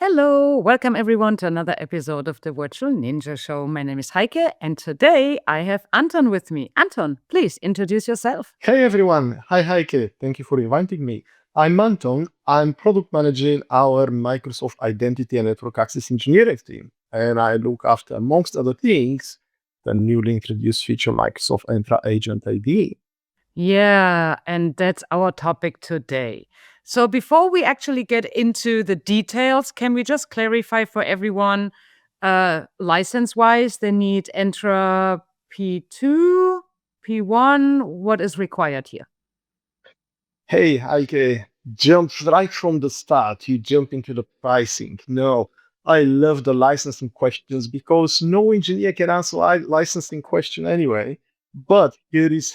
Hello, welcome everyone to another episode of the Virtual Ninja Show. My name is Heike, and today I have Anton with me. Anton, please introduce yourself. Hey everyone, hi Heike, thank you for inviting me. I'm Anton, I'm product manager in our Microsoft Identity and Network Access Engineering team, and I look after, amongst other things, the newly introduced feature Microsoft Entra Agent ID. Yeah, and that's our topic today. So before we actually get into the details, can we just clarify for everyone, license-wise, they need Entra P2, P1, what is required here? Hey Heike, jump right from the start, you jump into the pricing. No, I love the licensing questions because no engineer can answer licensing question anyway. But here is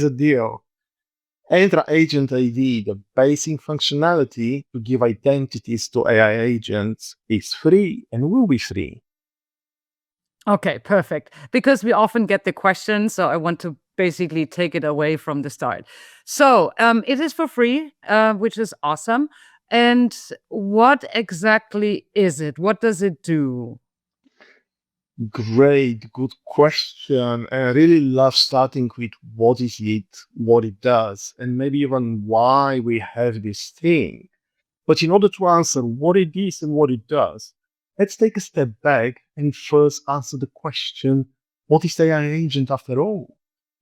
a deal. Entra Agent ID, the basic functionality to give identities to AI agents, is free and will be free. Okay, perfect. Because we often get the question, so I want to basically take it away from the start. So it is for free, which is awesome. And what exactly is it? What does it do? Great, good question. I really love starting with what is it, what it does, and maybe even why we have this thing. But in order to answer what it is and what it does, let's take a step back and first answer the question, what is the AI agent after all?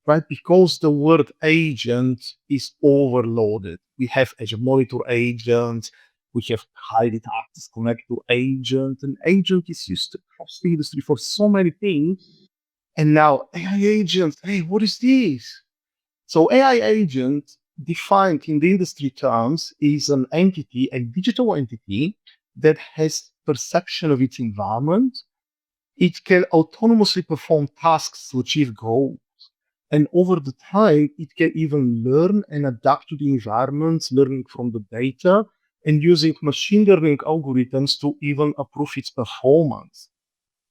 Right? Because the word agent is overloaded. We have Azure Monitor agent, we have highly access connector agent, and agent is used across the industry for so many things. And now AI agent, hey, what is this? So AI agent, defined in the industry terms, is an entity, a digital entity that has perception of its environment. It can autonomously perform tasks to achieve goals. And over the time, it can even learn and adapt to the environment, learning from the data and using machine learning algorithms to even improve its performance.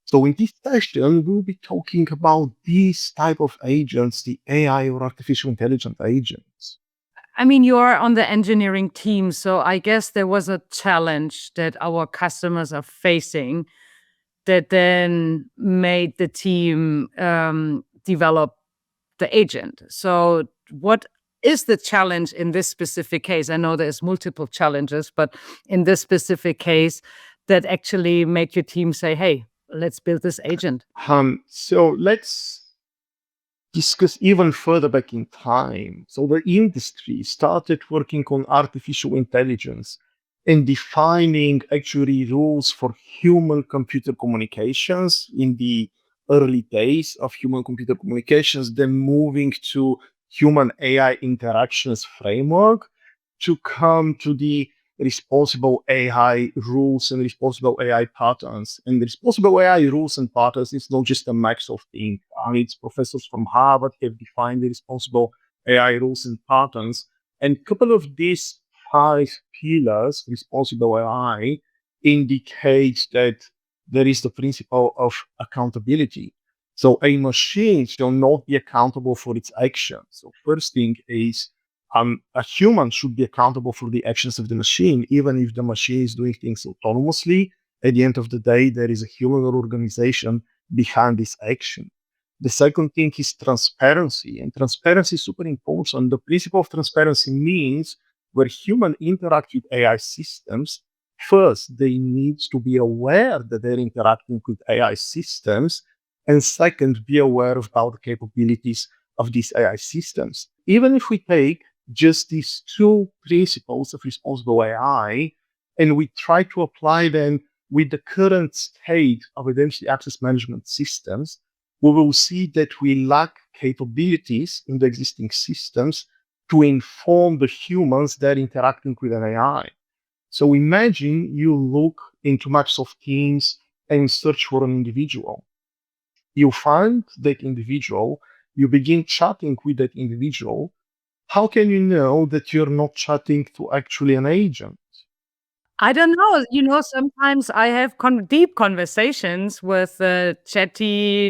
So in this session, we'll be talking about these type of agents, the AI or artificial intelligence agents. I mean, you are on the engineering team, so I guess there was a challenge that our customers are facing that then made the team develop the agent. So what is the challenge in this specific case? I know there's multiple challenges, but in this specific case that actually make your team say, hey, let's build this agent. So let's discuss even further back in time. So the industry started working on artificial intelligence and defining actually rules for human computer communications in the early days of human computer communications, then moving to human AI interactions framework to come to the responsible AI rules and responsible AI patterns. And the responsible AI rules and patterns is not just a Microsoft thing. It's professors from Harvard have defined the responsible AI rules and patterns. And a couple of these five pillars, responsible AI, indicate that there is the principle of accountability. So a machine shall not be accountable for its actions. So first thing is a human should be accountable for the actions of the machine, even if the machine is doing things autonomously. At the end of the day, there is a human or organization behind this action. The second thing is transparency, and transparency is super important. The principle of transparency means where humans interact with AI systems, first, they need to be aware that they're interacting with AI systems, and second, be aware about the capabilities of these AI systems. Even if we take just these two principles of responsible AI, and we try to apply them with the current state of identity access management systems, we will see that we lack capabilities in the existing systems to inform the humans that are interacting with an AI. So imagine you look into Microsoft Teams and search for an individual. You find that individual, you begin chatting with that individual. How can you know that you're not chatting to actually an agent? I don't know. Sometimes I have deep conversations with ChatGPT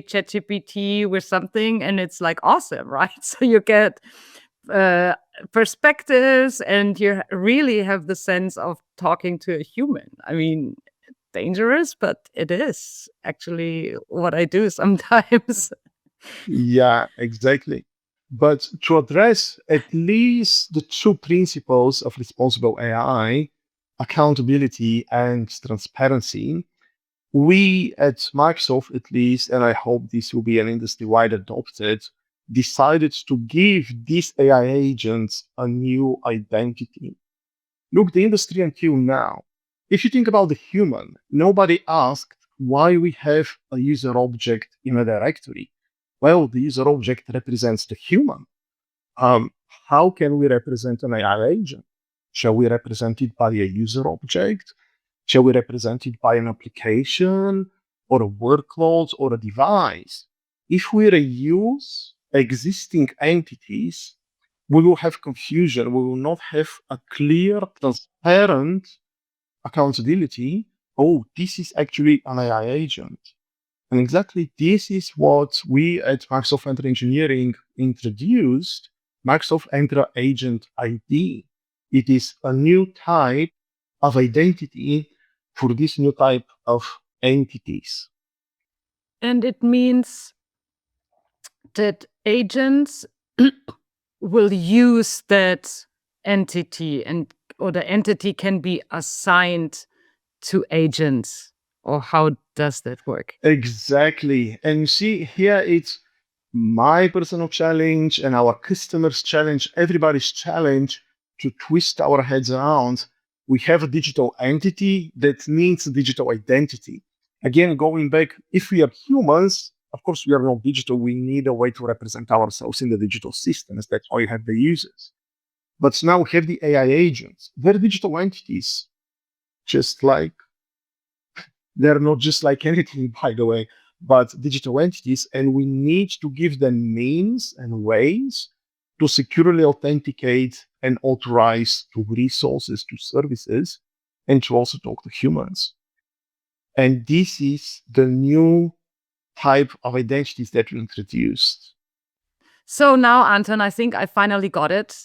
with something, and it's like awesome, right? So you get uh, perspectives, and you really have the sense of talking to a human. I mean, dangerous, but it is actually what I do sometimes. Yeah, exactly. But to address at least the two principles of responsible AI, accountability and transparency, we at Microsoft, at least, and I hope this will be an industry wide adopted, decided to give these AI agents a new identity. Look, the industry until now, if you think about the human, nobody asked why we have a user object in a directory. Well, the user object represents the human. Um, how can we represent an AI agent? Shall we represent it by a user object? Shall we represent it by an application or a workload or a device? If we reuse existing entities, we will have confusion. We will not have a clear, transparent accountability. Oh, this is actually an AI agent. And exactly this is what we at Microsoft Entra Engineering introduced, Microsoft Entra Agent ID. It is a new type of identity for this new type of entities. And it means that agents will use that entity, or the entity can be assigned to agents, or how does that work? Exactly. And you see, here it's my personal challenge and our customers' challenge, everybody's challenge to twist our heads around. We have a digital entity that needs a digital identity. Again, going back, if we are humans, of course, we are not digital. We need a way to represent ourselves in the digital systems. That's why you have the users. But now we have the AI agents. They're digital entities, just like they're not just like anything, by the way, but digital entities. And we need to give them means and ways to securely authenticate and authorize to resources, to services, and to also talk to humans. And this is the new type of identities that we introduced. So now, Anton, I think I finally got it,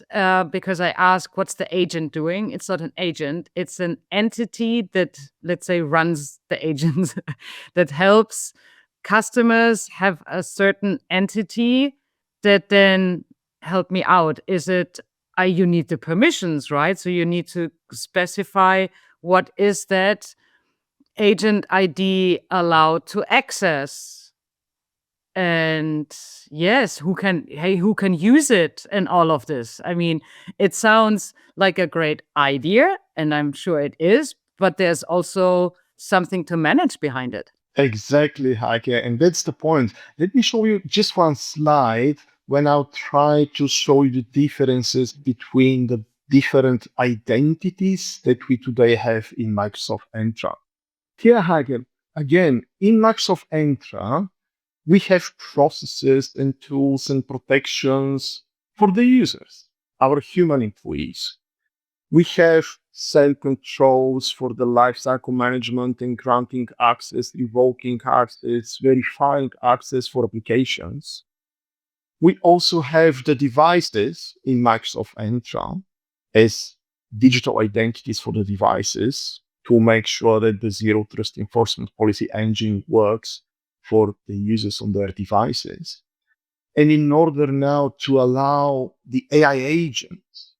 because I asked, what's the agent doing? It's not an agent, it's an entity that, let's say, runs the agent, that helps customers have a certain entity that then help me out. Is it, you need the permissions, right? So you need to specify what is that agent ID allowed to access, and yes, who can use it, and all of this. I mean, it sounds like a great idea, and I'm sure it is, but there's also something to manage behind it. Exactly, Heike. And that's the point. Let me show you just one slide when I'll try to show you the differences between the different identities that we today have in Microsoft Entra. Here, Heike, again, in Microsoft Entra, we have processes and tools and protections for the users, our human employees. We have cell controls for the lifecycle management and granting access, revoking access, verifying access for applications. We also have the devices in Microsoft Entra as digital identities for the devices to make sure that the zero trust enforcement policy engine works for the users on their devices. And in order now to allow the AI agents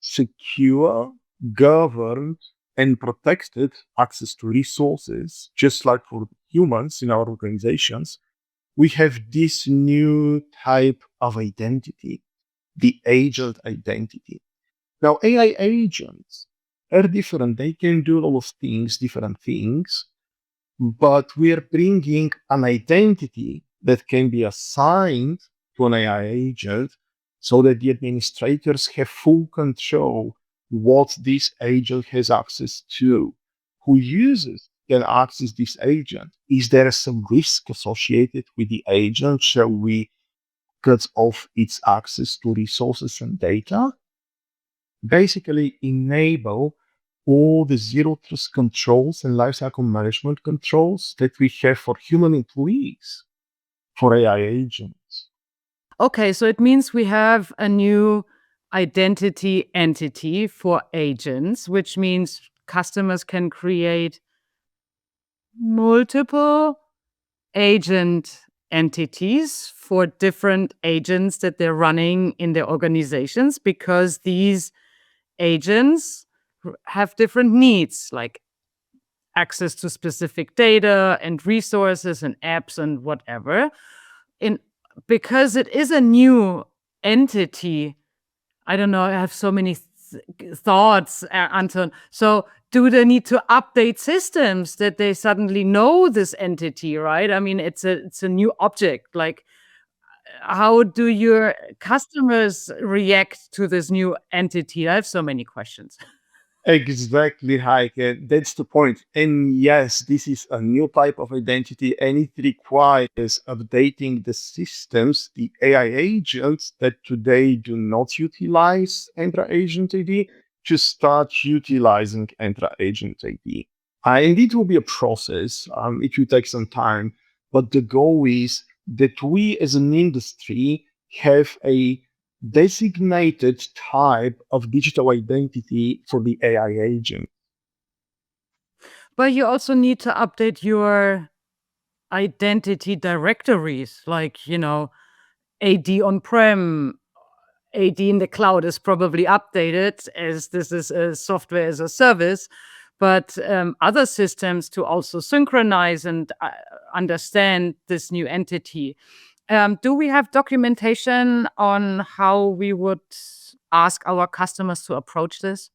secure, governed, and protected access to resources, just like for humans in our organizations, we have this new type of identity, the agent identity. Now, AI agents are different. They can do a lot of things, different things, but we're bringing an identity that can be assigned to an AI agent so that the administrators have full control what this agent has access to. Who users can access this agent? Is there some risk associated with the agent? Shall we cuts off its access to resources and data, basically enable all the zero trust controls and lifecycle management controls that we have for human employees, for AI agents. Okay, so it means we have a new identity entity for agents, which means customers can create multiple agent entities for different agents that they're running in their organizations, because these agents have different needs, like access to specific data and resources and apps and whatever. In Because it is a new entity, I don't know, I have so many thoughts, Anton. So, do they need to update systems that they suddenly know this entity, right? I mean, it's a new object. Like, how do your customers react to this new entity? I have so many questions. Exactly, Heike. That's the point. And yes, this is a new type of identity, and it requires updating the systems, the AI agents that today do not utilize Entra Agent ID, to start utilizing Entra Agent ID. And it will be a process. It will take some time, but the goal is that we as an industry have a designated type of digital identity for the AI agent. But you also need to update your identity directories, like, AD on-prem, AD in the cloud is probably updated, as this is a software as a service, but other systems to also synchronize and understand this new entity. Do we have documentation on how we would ask our customers to approach this?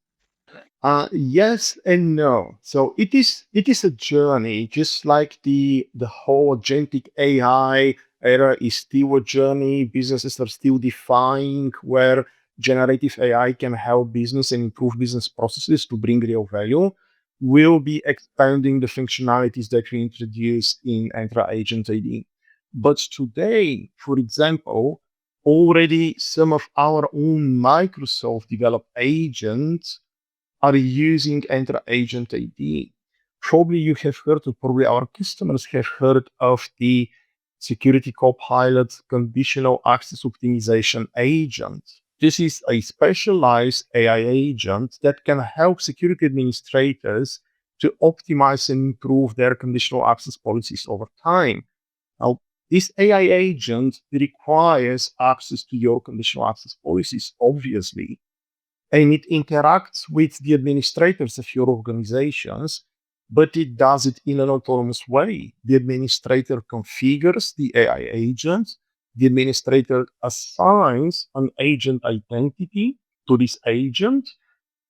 Yes and no. So it is a journey, just like the whole agentic AI era is still a journey. Businesses are still defining where generative AI can help business and improve business processes to bring real value. We'll be expanding the functionalities that we introduced in Entra Agent ID. But today, for example, already some of our own Microsoft developed agents are using Entra Agent ID. Probably you have heard, or probably our customers have heard of the Security Copilot conditional access optimization agent. This is a specialized AI agent that can help security administrators to optimize and improve their conditional access policies over time. Now, this AI agent requires access to your conditional access policies, obviously, and it interacts with the administrators of your organizations, but it does it in an autonomous way. The administrator configures the AI agent, the administrator assigns an agent identity to this agent,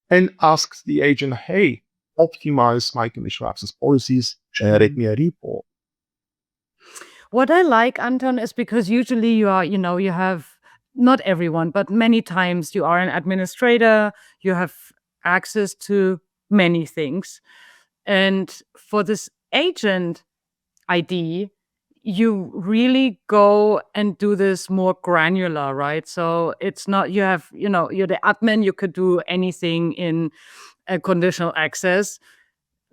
and asks the agent, hey, optimize my conditional access policies, generate me a report. What I like, Anton, is because usually you have, not everyone, but many times you are an administrator, you have access to many things. And for this agent ID, you really go and do this more granular, right? So it's not, you're the admin, you could do anything in a conditional access.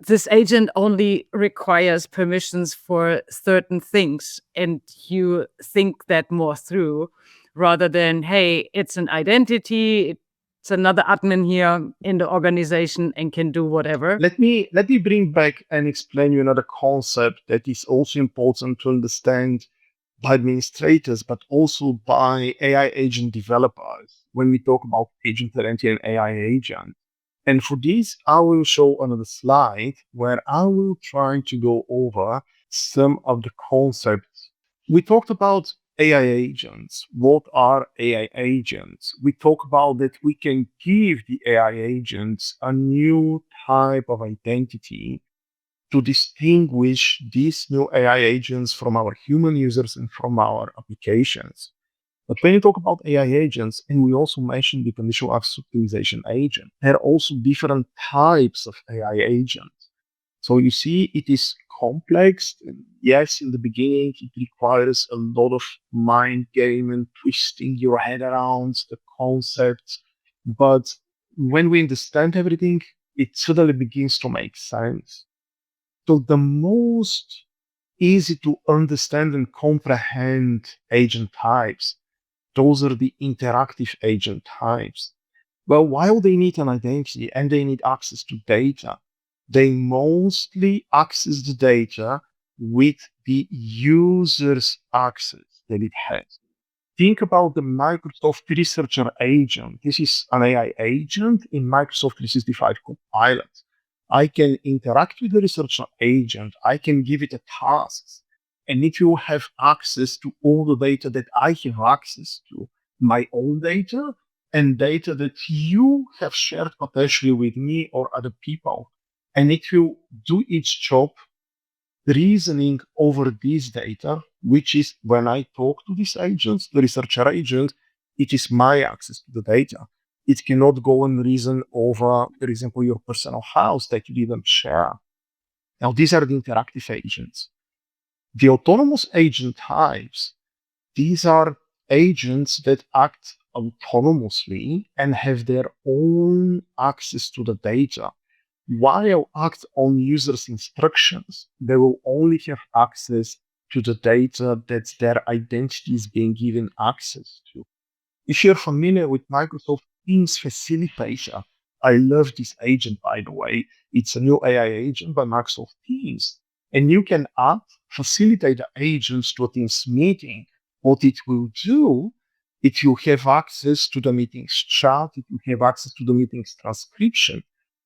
This agent only requires permissions for certain things, and you think that more through, rather than, hey, it's an identity, it's another admin here in the organization and can do whatever. Let me bring back and explain you another concept that is also important to understand by administrators, but also by AI agent developers when we talk about agent identity and AI agent. And for this, I will show another slide where I will try to go over some of the concepts. We talked about AI agents. What are AI agents? We talk about that we can give the AI agents a new type of identity to distinguish these new AI agents from our human users and from our applications. But when you talk about AI agents, and we also mentioned the conditional access optimization agent, there are also different types of AI agents. So you see, it is complex. Yes, in the beginning, it requires a lot of mind game and twisting your head around the concepts. But when we understand everything, it suddenly begins to make sense. So the most easy to understand and comprehend agent types, those are the interactive agent types. Well, while they need an identity and they need access to data, they mostly access the data with the user's access that it has. Think about the Microsoft Researcher Agent. This is an AI agent in Microsoft 365 Copilot. I can interact with the researcher agent. I can give it a task, and it will have access to all the data that I have access to, my own data and data that you have shared potentially with me or other people. And it will do its job reasoning over this data, which is when I talk to these agents, the researcher agent, it is my access to the data. It cannot go and reason over, for example, your personal house that you didn't share. Now, these are the interactive agents. The autonomous agent types, these are agents that act autonomously and have their own access to the data. While act on users' instructions, they will only have access to the data that their identity is being given access to. If you're familiar with Microsoft Teams Facilitator, I love this agent, by the way. It's a new AI agent by Microsoft Teams. And you can add facilitator agents to a Teams meeting. What it will do, it will have access to the meeting's chat, it will have access to the meeting's transcription.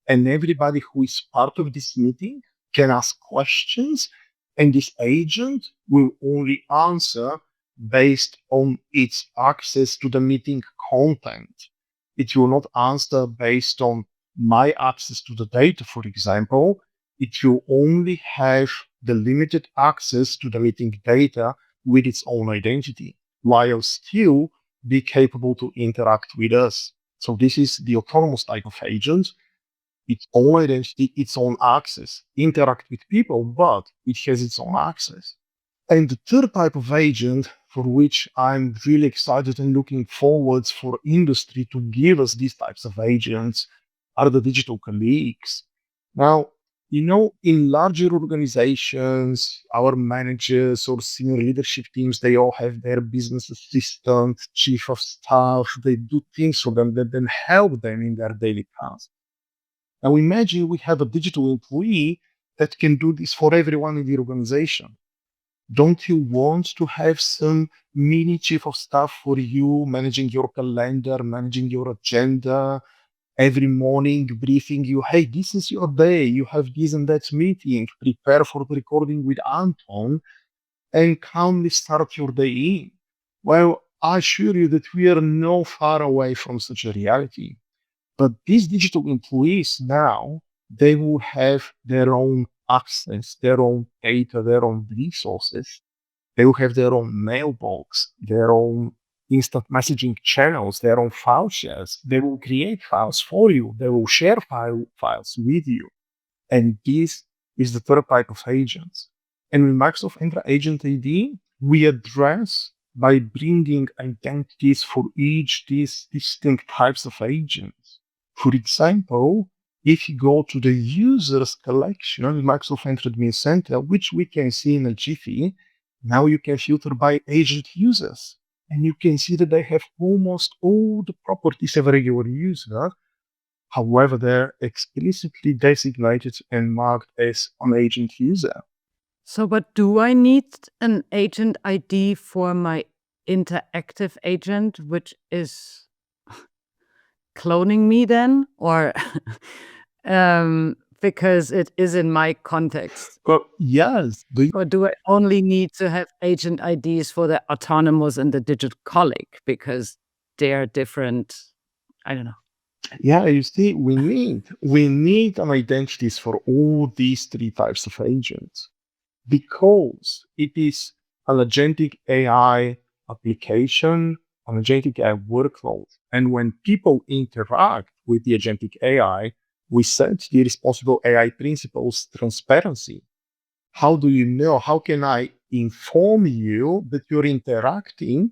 And everybody who is part of this meeting can ask questions, and this agent will only answer based on its access to the meeting content. It will not answer based on my access to the data, for example. It will only have the limited access to the meeting data with its own identity, while still be capable to interact with us. So this is the autonomous type of agent. Its own identity, its own access, interact with people, but it has its own access. And the third type of agent for which I'm really excited and looking forward for industry to give us these types of agents are the digital colleagues. Now, in larger organizations, our managers or senior leadership teams, they all have their business assistant, chief of staff. They do things for them that then help them in their daily tasks. Now imagine we have a digital employee that can do this for everyone in the organization. Don't you want to have some mini chief of staff for you, managing your calendar, managing your agenda, every morning briefing you, hey, this is your day, you have this and that meeting, prepare for the recording with Anton, and calmly start your day in? Well, I assure you that we are no far away from such a reality. But these digital employees now, they will have their own access, their own data, their own resources. They will have their own mailbox, their own instant messaging channels, their own file shares. They will create files for you. They will share files with you. And this is the third type of agents. And with Microsoft Entra Agent ID, we address by bringing identities for each these distinct types of agents. For example, if you go to the users collection in Microsoft Entra Admin Center, which we can see in a Jiffy, now you can filter by agent users. And you can see that they have almost all the properties of a regular user. However, they're explicitly designated and marked as an agent user. So, but do I need an agent ID for my interactive agent, which is cloning me then? Or because it is in my context? Well, yes. Or do I only need to have agent IDs for the autonomous and the digital colleague because they're different? I don't know. Yeah, you see, we need an identities for all these three types of agents because it is an agentic AI application, an agentic AI workload. And when people interact with the agentic AI, We set the responsible AI principles transparency. How do you know? How can I inform you that you're interacting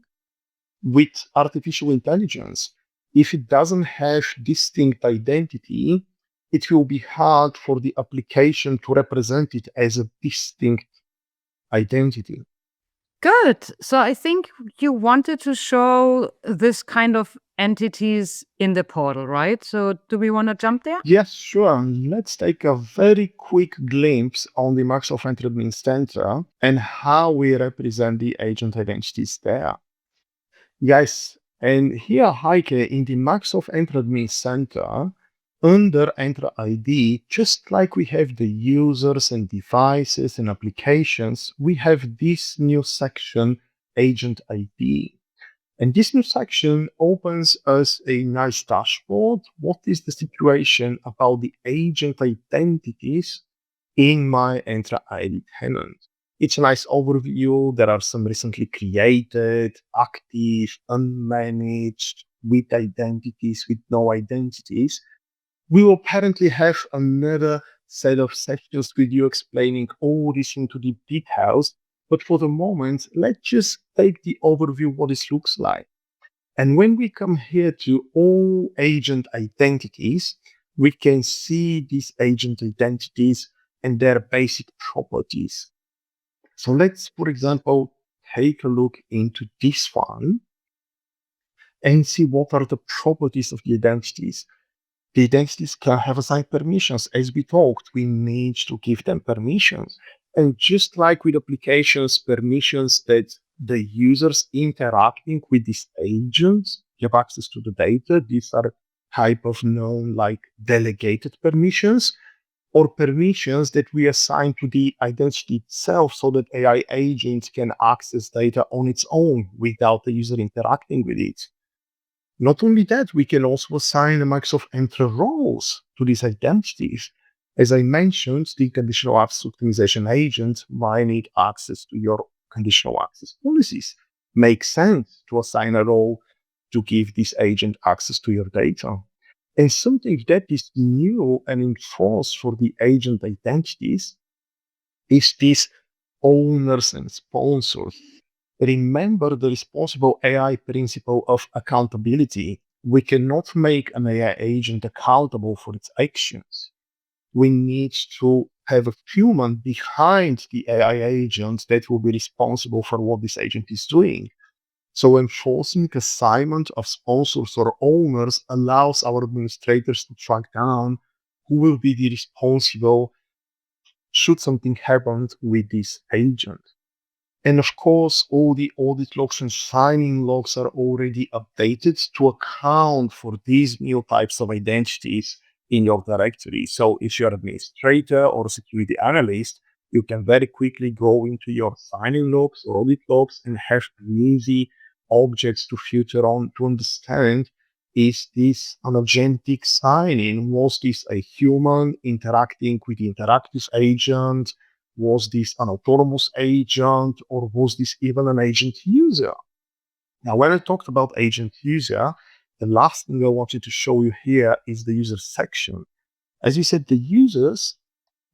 with artificial intelligence? If it doesn't have distinct identity, it will be hard for the application to represent it as a distinct identity. Good. So I think you wanted to show this kind of entities in the portal, right? So do we want to jump there? Yes, sure. Let's take a very quick glimpse on the Microsoft Entra Center and how we represent the agent identities there. Yes, and here, Heike, in the Microsoft Entra Center, under Entra ID, just like we have the users and devices and applications, we have this new section, Agent ID. And this new section opens us a nice dashboard. What is the situation about the agent identities in my Entra ID tenant? It's a nice overview. There are some recently created, active, unmanaged, with identities, with no identities. We will apparently have another set of sessions with you explaining all this into the details. But for the moment, let's just take the overview what this looks like. And when we come here to all agent identities, we can see these agent identities and their basic properties. So let's, for example, take a look into this one and see what are the properties of the identities. The identities can have assigned permissions. As we talked, we need to give them permissions. And just like with applications, permissions that the users interacting with these agents have access to the data. These are type of known like delegated permissions or permissions that we assign to the identity itself so that AI agents can access data on its own without the user interacting with it. Not only that, we can also assign a Microsoft Entra roles to these identities. As I mentioned, the conditional access optimization agent might need access to your conditional access policies. Makes sense to assign a role to give this agent access to your data. And something that is new and enforced for the agent identities is this owners and sponsors. Remember the responsible AI principle of accountability. We cannot make an AI agent accountable for its actions. We need to have a human behind the AI agent that will be responsible for what this agent is doing. So enforcing assignment of sponsors or owners allows our administrators to track down who will be the responsible should something happen with this agent. And of course, all the audit logs and signing logs are already updated to account for these new types of identities in your directory. So if you're an administrator or a security analyst, you can very quickly go into your signing logs or audit logs and have an easy objects to filter on to understand, is this an agentic sign-in? Was this a human interacting with the interactive agent? Was this an autonomous agent, or was this even an agent user? Now, when I talked about agent user, the last thing I wanted to show you here is the user section. As you said, the users,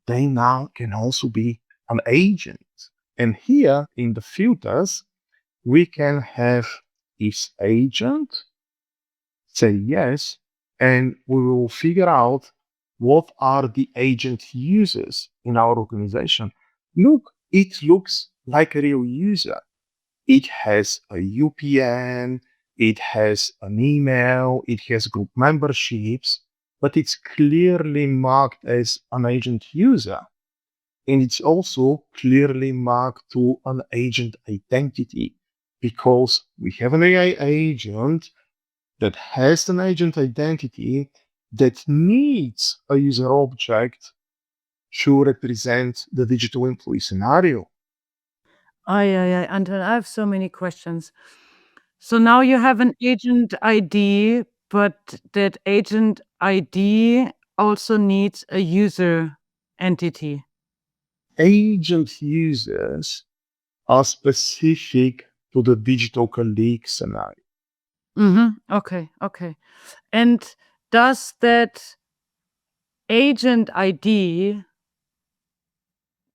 they now can also be an agent. And here in the filters, we can have this agent, say yes, and we will figure out what are the agent users in our organization. Look, it looks like a real user. It has a UPN, it has an email, it has group memberships, but it's clearly marked as an agent user. And it's also clearly marked to an agent identity because we have an AI agent that has an agent identity that needs a user object to represent the digital employee scenario. Anton, I have so many questions. So now you have an agent ID, but that agent ID also needs a user entity. Agent users are specific to the digital colleague scenario. Okay. And does that agent ID,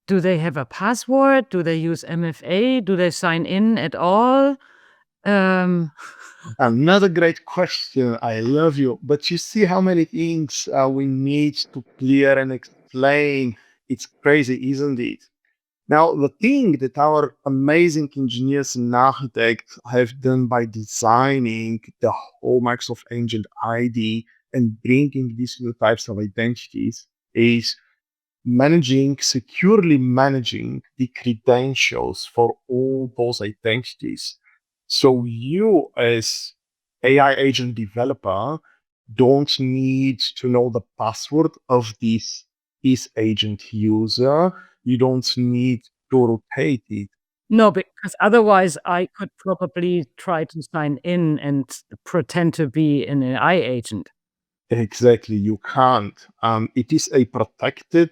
do they have a password? Do they use MFA? Do they sign in at all? Another great question. I love you. But you see how many things we need to clear and explain. It's crazy, isn't it? Now, the thing that our amazing engineers and architects have done by designing the whole Microsoft Agent ID and bringing these new types of identities is securely managing the credentials for all those identities. So you as AI agent developer don't need to know the password of this agent user. You don't need to rotate it. No, because otherwise I could probably try to sign in and pretend to be an AI agent. Exactly, you can't. It is a protected,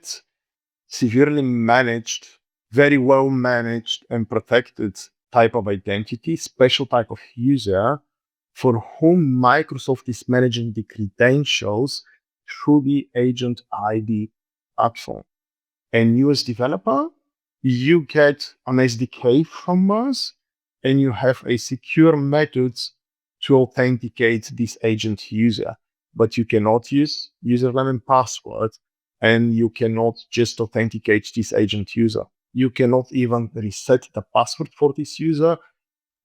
severely managed, very well managed and protected type of identity, special type of user for whom Microsoft is managing the credentials through the Agent ID platform. And you as developer, you get an SDK from us and you have a secure method to authenticate this agent user. But you cannot use username and password, and you cannot just authenticate this agent user. You cannot even reset the password for this user.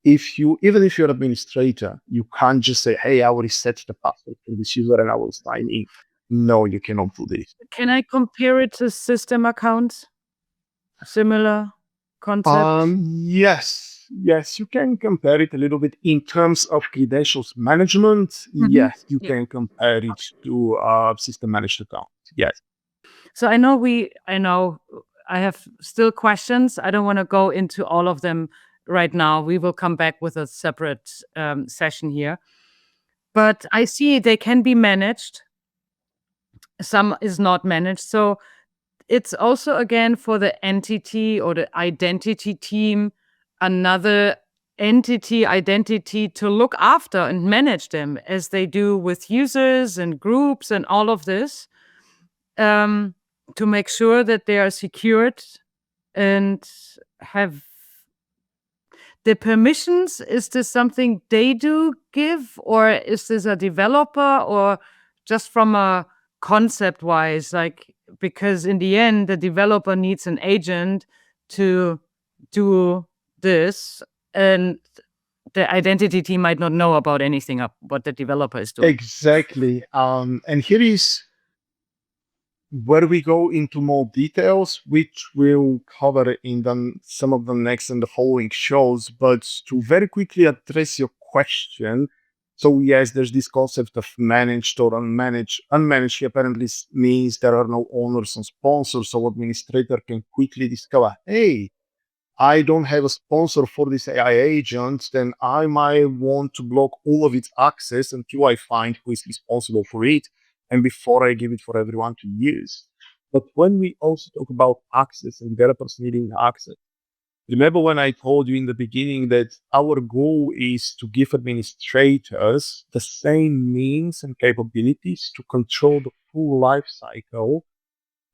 Even if you're an administrator, you can't just say, hey, I will reset the password for this user and I will sign in. No, you cannot do this. Can I compare it to system accounts? Similar concept? Yes, you can compare it a little bit in terms of credentials management. Mhm. Yes, you Yeah. can compare it to system managed account. Yes. So I know I have still questions. I don't want to go into all of them right now. We will come back with a separate session here. But I see they can be managed. Some is not managed. So it's also again for the entity or the identity team, another entity identity to look after and manage them as they do with users and groups and all of this, to make sure that they are secured and have the permissions. Is this something they do give, or is this a developer, or just from a concept wise, like, because in the end the developer needs an agent to do this, and the identity team might not know about anything of what the developer is doing. Exactly. And here is where we go into more details, which we'll cover in some of the next and the following shows. But to very quickly address your question, so yes, there's this concept of managed or unmanaged. Unmanaged apparently means there are no owners and sponsors, so administrator can quickly discover, hey, I don't have a sponsor for this AI agent, then I might want to block all of its access until I find who is responsible for it and before I give it for everyone to use. But when we also talk about access and developers needing access, remember when I told you in the beginning that our goal is to give administrators the same means and capabilities to control the full life cycle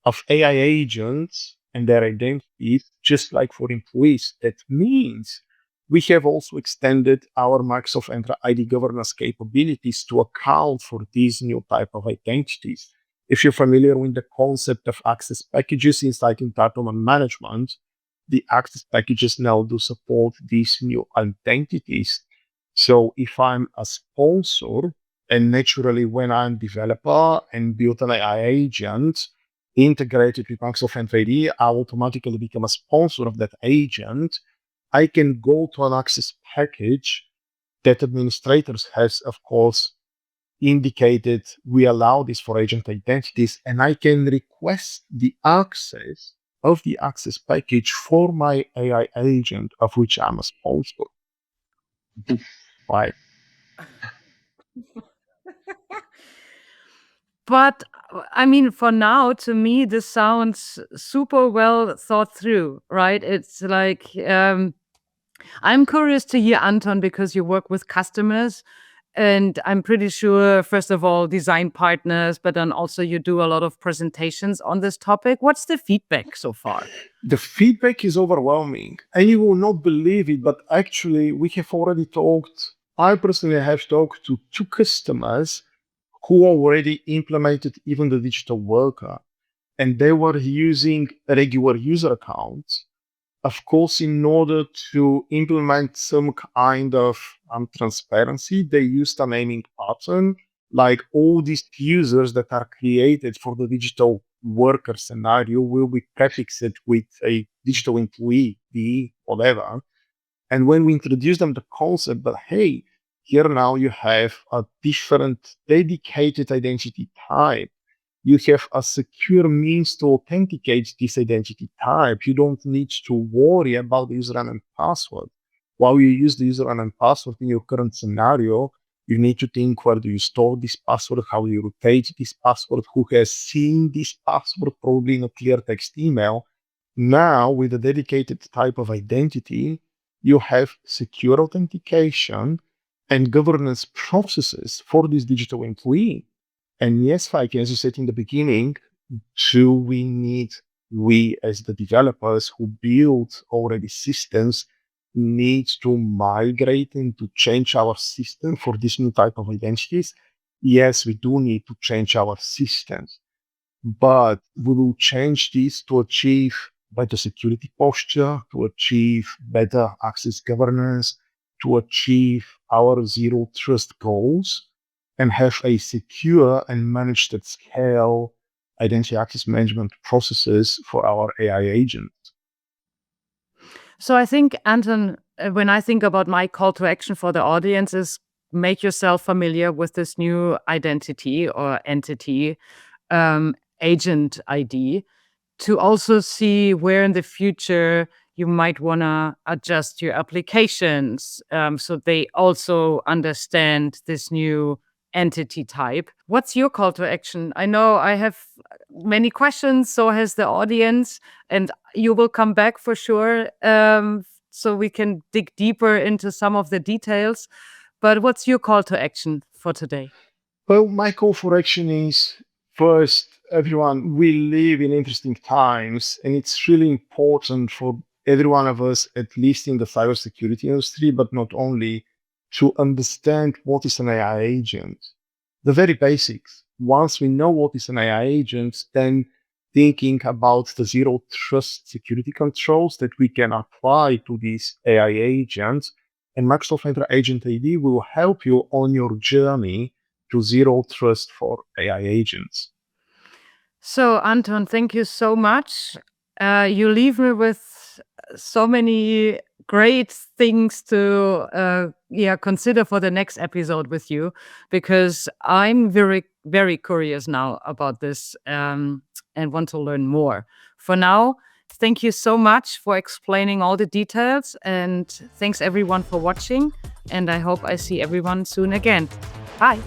of AI agents and their identities, just like for employees. That means we have also extended our Microsoft Entra ID governance capabilities to account for these new type of identities. If you're familiar with the concept of access packages inside entitlement management, the access packages now do support these new identities. So if I'm a sponsor, and naturally when I'm a developer and build an AI agent, integrated with Microsoft Entra ID, I automatically become a sponsor of that agent. I can go to an access package that administrators has, of course, indicated we allow this for agent identities, and I can request the access of the access package for my AI agent of which I'm a sponsor. Right. But I mean, for now, to me, this sounds super well thought through, right? It's like, I'm curious to hear, Anton, because you work with customers. And I'm pretty sure, first of all, design partners, but then also you do a lot of presentations on this topic. What's the feedback so far? The feedback is overwhelming, and you will not believe it, but actually, we have already talked. I personally have talked to 2 customers who already implemented even the digital worker, and they were using regular user accounts. Of course, in order to implement some kind of transparency, they used a naming pattern, like all these users that are created for the digital worker scenario will be prefixed with a digital employee, DE, whatever. And when we introduce them the concept that, hey, here now you have a different dedicated identity type, you have a secure means to authenticate this identity type. You don't need to worry about the username and password. While you use the username and password in your current scenario, you need to think, where do you store this password? How do you rotate this password? Who has seen this password? Probably in a clear text email. Now, with a dedicated type of identity, you have secure authentication and governance processes for this digital employee. And yes, Faiki, as you said in the beginning, do we as the developers who build already systems need to migrate and to change our system for this new type of identities? Yes, we do need to change our systems, but we will change this to achieve better security posture, to achieve better access governance, to achieve our zero trust goals, and have a secure and managed at scale identity access management processes for our AI agents. So I think, Anton, when I think about my call to action for the audience is make yourself familiar with this new identity or entity, agent ID, to also see where in the future you might want to adjust your applications, so they also understand this new entity type. What's your call to action? I know I have many questions, so has the audience, and you will come back for sure, so we can dig deeper into some of the details. But what's your call to action for today? Well, my call for action is first, everyone, we live in interesting times, and it's really important for every one of us, at least in the cybersecurity industry, but not only, to understand what is an AI agent. The very basics. Once we know what is an AI agent, then thinking about the zero trust security controls that we can apply to these AI agents. And Microsoft Entra Agent ID will help you on your journey to zero trust for AI agents. So, Anton, thank you so much. You leave me with so many great things to consider for the next episode with you, because I'm very, very curious now about this, and want to learn more. For now, thank you so much for explaining all the details, and thanks everyone for watching. And I hope I see everyone soon again. Bye.